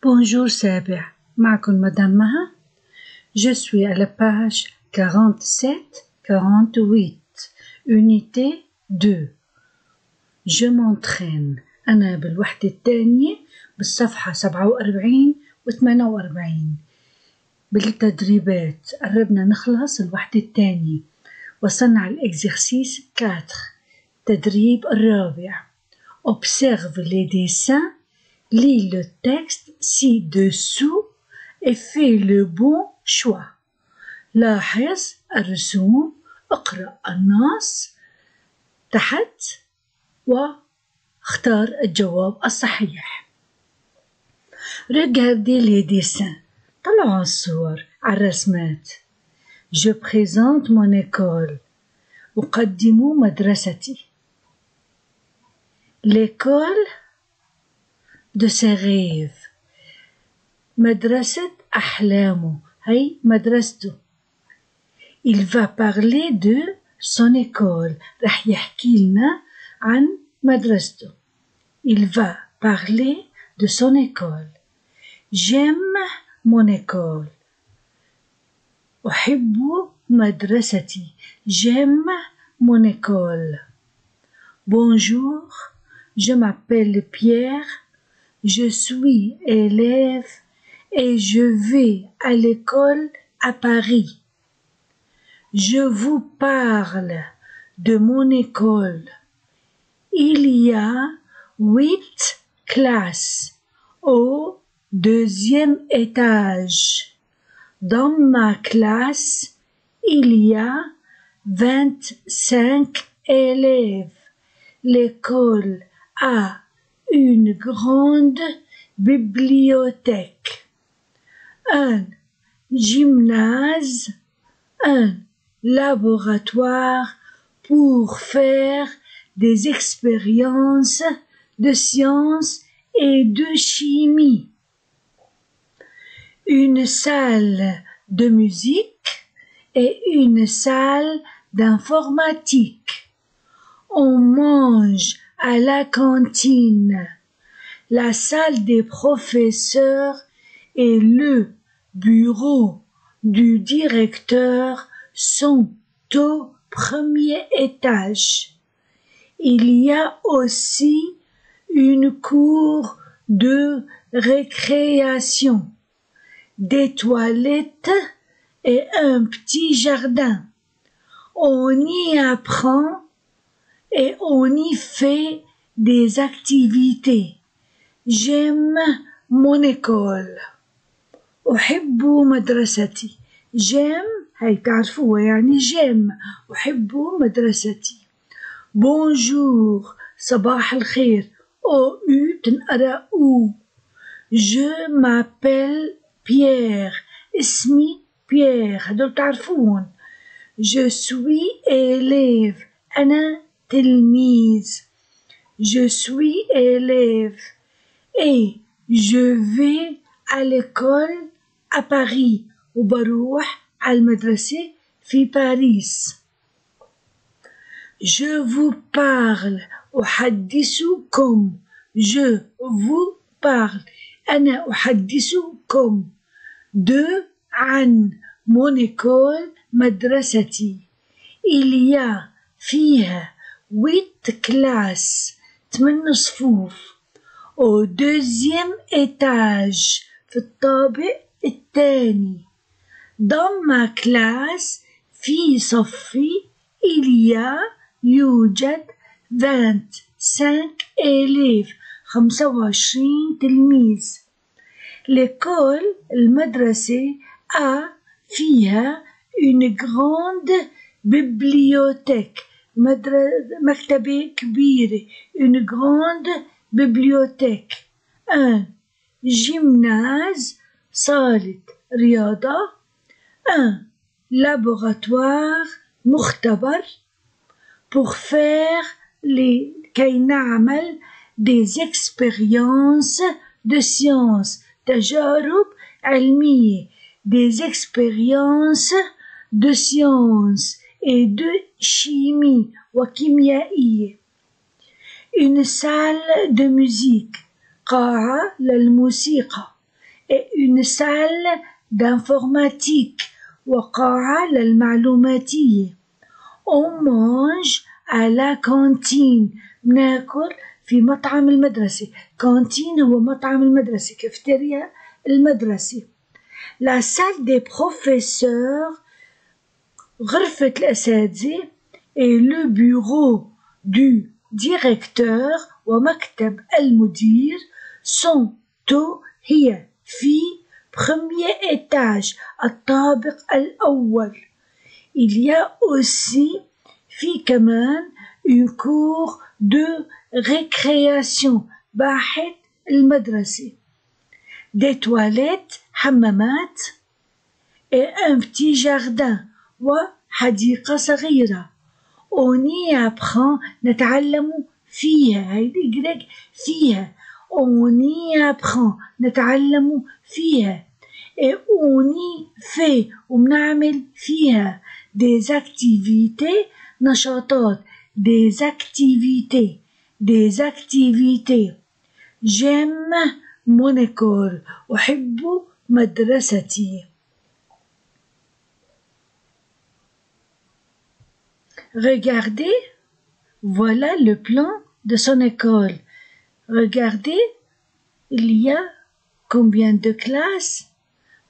Bonjour سابع, معكم مدام مها. Je suis à la page 47-48, unité 2. Je m'entraîne. أنا بالوحدة الثانية بالصفحة 47 و 48. بالتدريبات قربنا نخلص الوحدة الثانية. وصلنا على الإكزرسيس 4. تدريب الرابع. Observe les dessins, lis le texte ci-dessous et fais le bon choix. لاحظ الرسوم، اقرأ النص تحت واختار الجواب الصحيح. Regardez les dessins. طلعوا الصور على الرسمات. Je présente mon école. أقدم مدرستي. L'école de ses rêves. مدرسة أحلامه، هي مدرسته. Il va parler de son école. رح يحكي لنا عن مدرسته. Il va parler de son école. J'aime mon école. أحب مدرستي. J'aime mon école. Bonjour, je m'appelle Pierre. Je suis élève et je vais à l'école à Paris. Je vous parle de mon école. Il y a 8 classes au 2e étage. Dans ma classe, il y a 25 élèves. L'école a une grande bibliothèque, un gymnase, un laboratoire pour faire des expériences de sciences et de chimie, une salle de musique et une salle d'informatique. On mange à la cantine. La salle des professeurs et le bureau du directeur sont au 1er étage. Il y a aussi une cour de récréation, des toilettes et un petit jardin. On y apprend et on y fait des activités. J'aime mon école. أحب مدرستي. J'aime هي تعرفوها يعني j'aime. أحب مدرستي. Bonjour صباح الخير. أو تنقرأ أو. Je m'appelle Pierre. اسمي بيير. هدول تعرفون. Je suis élève. أنا تلميذ. Je suis élève et je vais à l'école à Paris. وبروح على المدرسة في باريس. Je vous parle. أحدثكم. Je vous parle. أنا أحدثكم. De عن mon école مدرستي. Il y a فيها 8 classes 8 صفوف au 2e étage في الطابق الثاني. Dans ma classe في صفي il y a يوجد 25 élèves 25 تلميذ. L'école المدرسة a فيها une grande bibliothèque مكتبة كبيرة une grande bibliothèque, un gymnase صالة رياضة, un laboratoire مختبر pour faire كي نعمل des expériences de sciences تجارب علمية des expériences de sciences et de chimie وكيميائية. Une salle de musique قاعة للموسيقى. et une salle d'informatique وقاعة للمعلوماتية. On mange à la cantine. ناكل في مطعم المدرسة. كانتين هو مطعم المدرسة، كافتيريا المدرسة. La salle des professeurs غرفة الأساتذة et le bureau du directeur ومكتب المدير sont هي في premier étage الطابق الأول. Il y a aussi في كمان une cour de récréation باحة المدرسة. Des toilettes حمامات et un petit jardin وحديقة صغيرة. On y apprend نتعلم فيها هيدي فيها. On y apprend نتعلم فيها et on y fait وبنعمل فيها des activités نشاطات des activités. J'aime mon école أحب مدرستي. Regardez, voilà le plan de son école. Regardez, il y a combien de classes?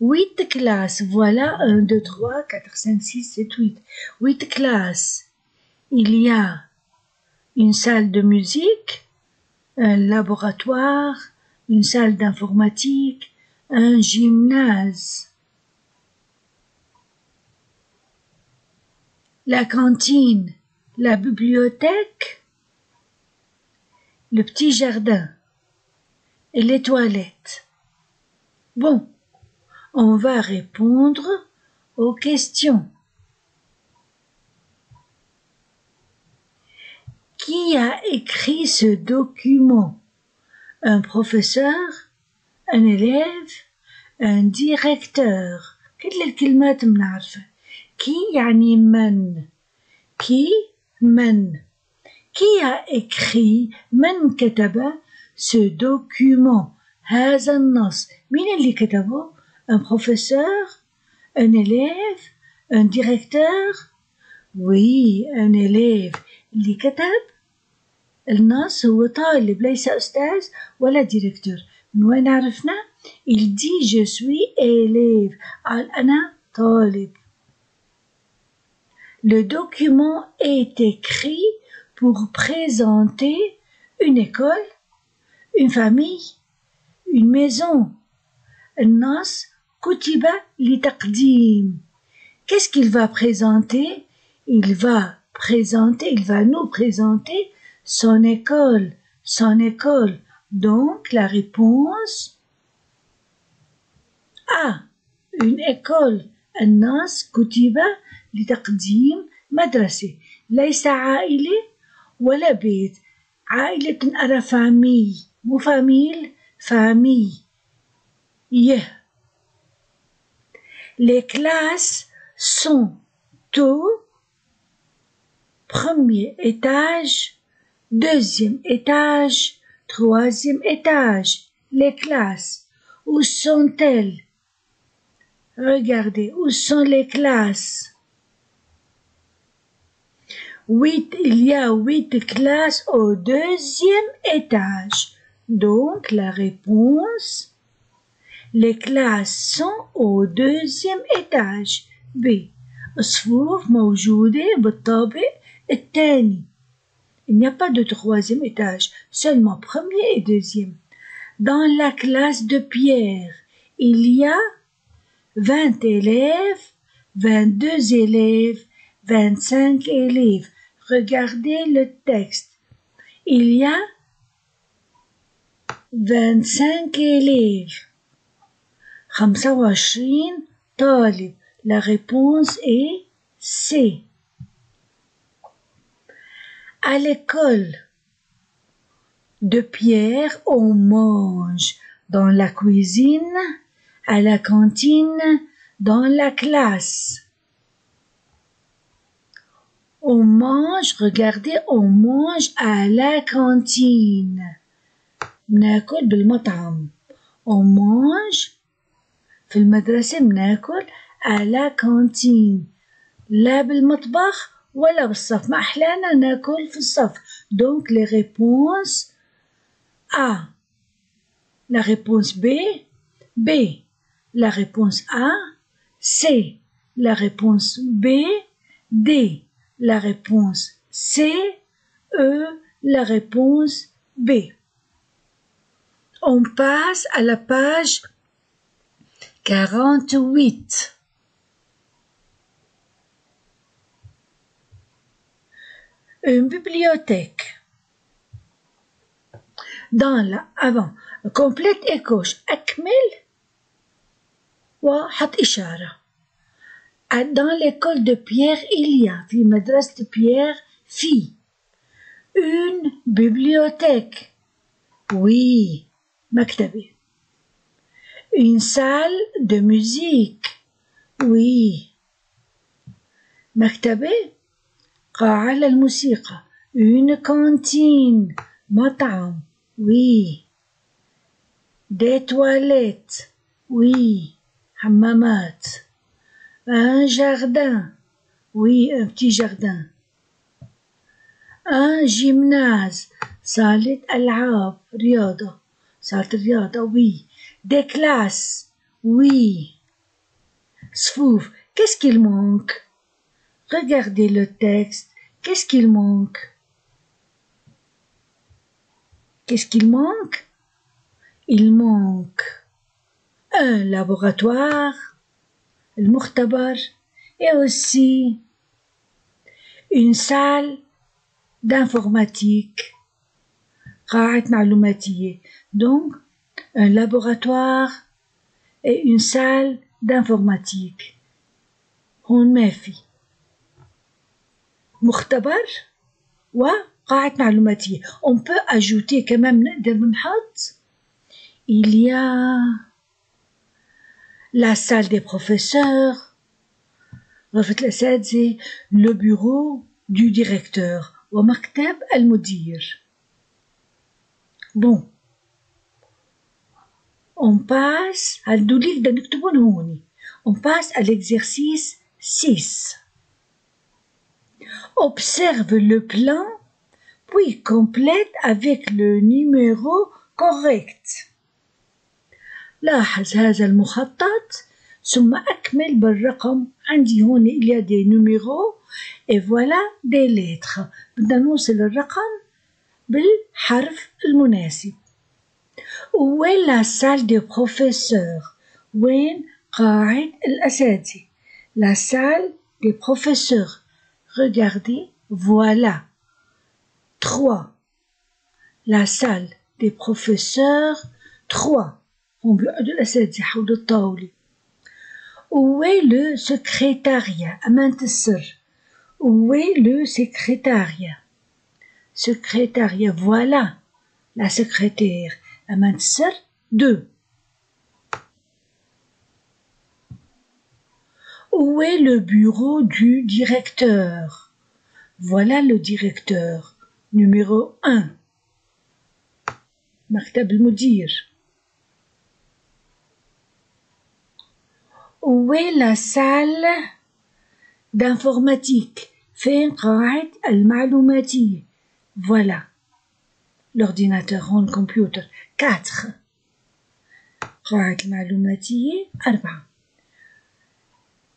8 classes. Voilà 1, 2, 3, 4, 5, 6, 7, 8. 8 classes. Il y a une salle de musique, un laboratoire, une salle d'informatique, un gymnase. La cantine, la bibliothèque, le petit jardin et les toilettes. Bon, on va répondre aux questions. Qui a écrit ce document? Un professeur, un élève, un directeur. كل الكلمات بنعرفها. Qui يعني من. Qui من. Qui a écrit من كتب ce document هذا النص. مين اللي كتبه؟ Un professeur, un élève, un directeur. Oui, un élève. اللي كتب النص هو طالب ليس أستاذ ولا ديريكتور. من وين عرفنا؟ Il dit je suis élève. قال أنا طالب. Le document est écrit pour présenter une école, une famille, une maison. النص كتب لتقديم. Qu'est-ce qu'il va présenter? Il va nous présenter son école. Donc, la réponse A. Une école. النص كتب لتقديم مدرسة. ليس عائلة ولا بيت. عائلة أرى famille. مو famille. Les classes sont au premier étage, deuxième étage, troisième étage. Les classes, où sont-elles? Regardez, où sont les classes? 8, il y a 8 classes au deuxième étage. Donc, la réponse, les classes sont au deuxième étage. B. الصفوف موجودة بالطابق الثاني. Il n'y a pas de troisième étage, seulement premier et deuxième. Dans la classe de Pierre, il y a 20 élèves, 22 élèves, 25 élèves. Regardez le texte. Il y a 25 élèves. 25 طالب. La réponse est C. À l'école de Pierre, on mange dans la cuisine, à la cantine, dans la classe. On mange, regardez, on mange à la cantine. ناكل بالمطعم. On mange في المدرسة بناكل على كانتين، لا بالمطبخ ولا بالصف، ما أحلانا ناكل في الصف. دونك لي ريبونس A la réponse B, B la réponse A, C la réponse B, D la réponse C, E la réponse B. On passe à la page 48. Une bibliothèque. Dans la avant complète et coche أكمل وحط إشارة. Dans l'école de Pierre il y a في مدرسة Pierre في une bibliothèque. Oui, مكتبة. Une salle de musique. Oui. مكتبة قاعة للموسيقى. Une cantine. مطعم. Oui. Des toilettes. Oui. حمامات. Un jardin. Oui, un petit jardin. Un gymnase. صالة ألعاب رياضة. صالة الرياضة. Oui. Des classes. Oui. صفوف. Qu'est-ce qu'il manque? Regardez le texte. Qu'est-ce qu'il manque? Qu'est-ce qu'il manque? Il manque un laboratoire, المختبر, et aussi une salle d'informatique, قاعة معلوماتية. Donc, un laboratoire et une salle d'informatique. هون ما في مختبر وقاعة معلوماتية. On peut ajouter كمان نقدر بنحط il y a la salle des professeurs, غرفة الأساتذة, le bureau du directeur ومكتب المدير. Bon, on passe هدول اللي بدنا نكتبهم هون. On passe à l'exercice 6. Observe le plan, puis complète avec le numéro correct. لاحظ هذا المخطط ثم أكمل بالرقم. عندي هون il y a des numéros et voilà des lettres. بدنا نوصل الرقم بالحرف المناسب. Où est la salle des professeurs? وين قاعة الأساتذة؟ La salle des professeurs. Regardez, voilà. 3. La salle des professeurs. 3. هم بيقعدوا الأساتذة حول الطاولة. Où est le secrétariat? أمانة السر. Où est le secrétariat? Secrétariat, voilà. La secrétaire. أمانة السر. 2. Où est le bureau du directeur? Voilà le directeur. Numéro 1. مكتب المدير. Où est la salle d'informatique? فين قاعة المعلوماتية? Voilà. L'ordinateur, le computer. 4. قاعة المعلوماتية. 4.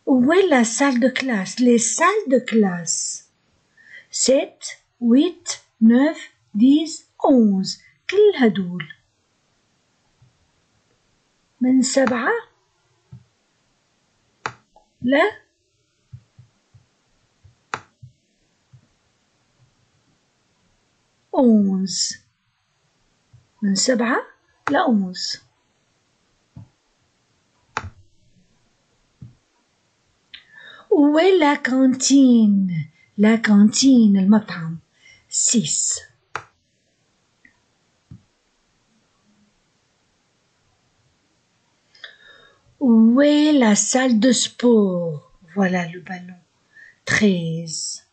Où est la salle de classe? Les salles de classe. 7, 8, 9, 10, 11. كل هدول. من 7 ل 11. من 7 ل 11. Où est la cantine? La cantine, المطعم. 6. Où est la salle de sport? Voilà le ballon. 13.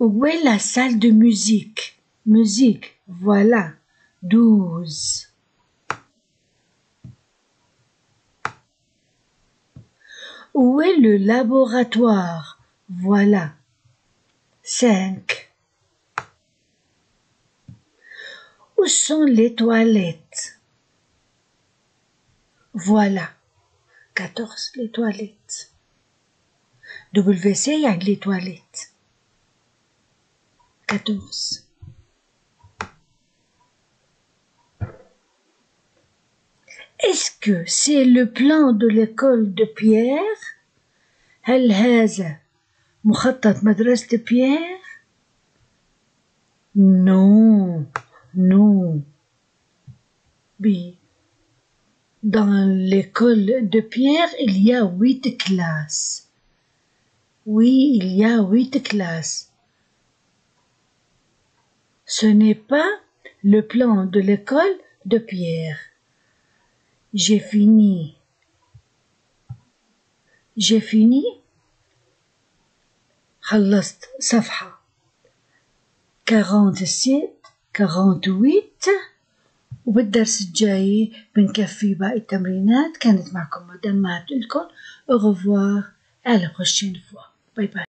Où est la salle de musique? Musique, voilà. 12. Où est le laboratoire? Voilà. 5. Où sont les toilettes? Voilà. 14 les toilettes. WC يعني les toilettes. 14. Est-ce que c'est le plan de l'école de Pierre? هل هذا مخطط مدرسة Pierre? Non, non. B. Dans l'école de Pierre, il y a 8 classes. Oui, il y a 8 classes. Ce n'est pas le plan de l'école de Pierre. J'ai fini. J'ai fini. خلصت صفحة 47 48 وبالدرس الجاي بنكفي باقي التمرينات. كانت معكم مدام ما لكم. au revoir à la prochaine fois. باي باي.